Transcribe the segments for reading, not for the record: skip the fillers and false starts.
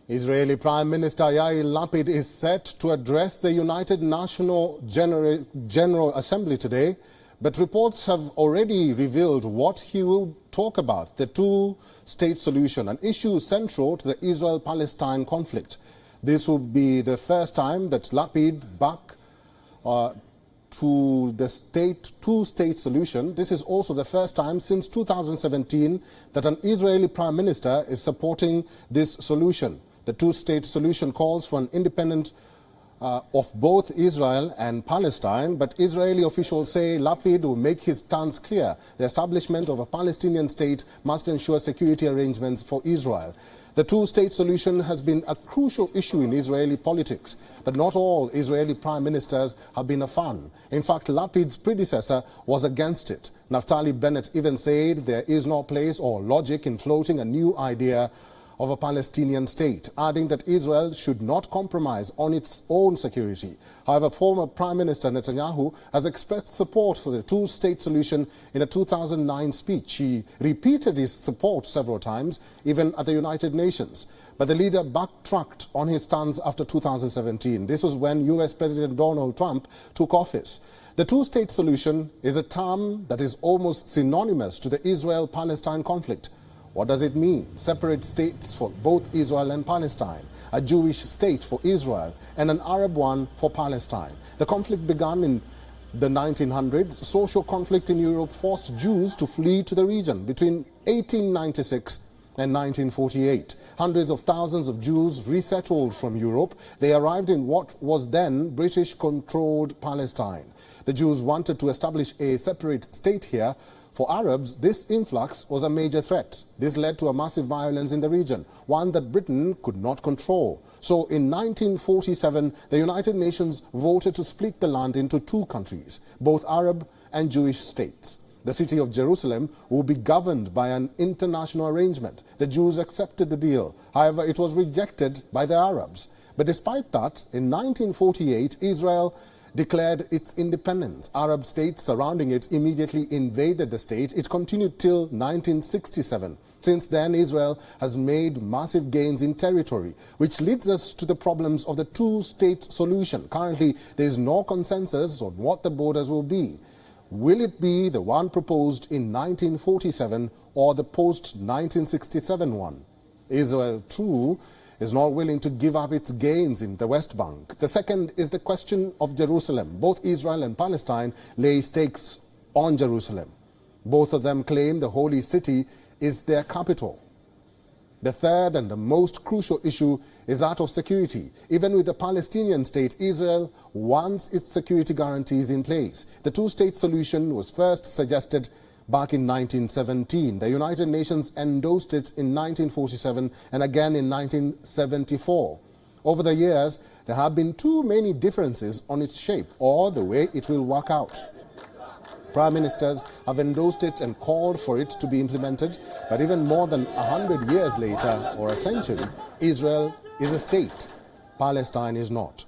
Israeli Prime Minister Yair Lapid is set to address the United National General Assembly today, but reports have already revealed what he will talk about: the two-state solution, an issue central to the Israel-Palestine conflict. This will be the first time that Lapid back to the two-state solution. This is also the first time since 2017 that an Israeli Prime Minister is supporting this solution. The two-state solution calls for an independence of both Israel and Palestine, but Israeli officials say Lapid will make his stance clear. The establishment of a Palestinian state must ensure security arrangements for Israel. The two-state solution has been a crucial issue in Israeli politics, but not all Israeli prime ministers have been a fan. In fact, Lapid's predecessor was against it. Naftali Bennett even said there is no place or logic in floating a new idea of a Palestinian state, adding that Israel should not compromise on its own security. However, former Prime Minister Netanyahu has expressed support for the two-state solution in a 2009 speech. He repeated his support several times, even at the United Nations. But the leader backtracked on his stance after 2017. This was when US President Donald Trump took office. The two-state solution is a term that is almost synonymous to the Israel-Palestine conflict. What does it mean? Separate states for both Israel and Palestine, a Jewish state for Israel, and an Arab one for Palestine. The conflict began in the 1900s. Social conflict in Europe forced Jews to flee to the region between 1896 and 1948. Hundreds of thousands of Jews resettled from Europe. They arrived in what was then British-controlled Palestine. The Jews wanted to establish a separate state here. For Arabs, this influx was a major threat. This led to a massive violence in the region, one that Britain could not control. So in 1947, the United Nations voted to split the land into two countries, both Arab and Jewish states. The city of Jerusalem will be governed by an international arrangement. The Jews accepted the deal. However, it was rejected by the Arabs. But despite that, in 1948, Israel declared its independence. Arab states surrounding it immediately invaded the state. It continued till 1967. Since then, Israel has made massive gains in territory, which leads us to the problems of the two-state solution. Currently, there is no consensus on what the borders will be. Will it be the one proposed in 1947 or the post-1967 one? Israel, too, is not willing to give up its gains in the West Bank. The second is the question of Jerusalem. Both Israel and Palestine lay stakes on Jerusalem. Both of them claim the holy city is their capital. The third and the most crucial issue is that of security. Even with the Palestinian state, Israel wants its security guarantees in place. The two-state solution was first suggested back in 1917. The United Nations endorsed it in 1947 and again in 1974. Over the years, there have been too many differences on its shape or the way it will work out. Prime ministers have endorsed it and called for it to be implemented, but even more than 100 years later, or a century, Israel is a state. Palestine is not.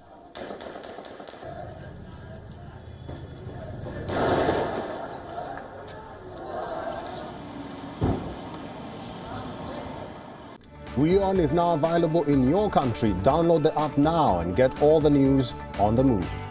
WION is now available in your country. Download the app now and get all the news on the move.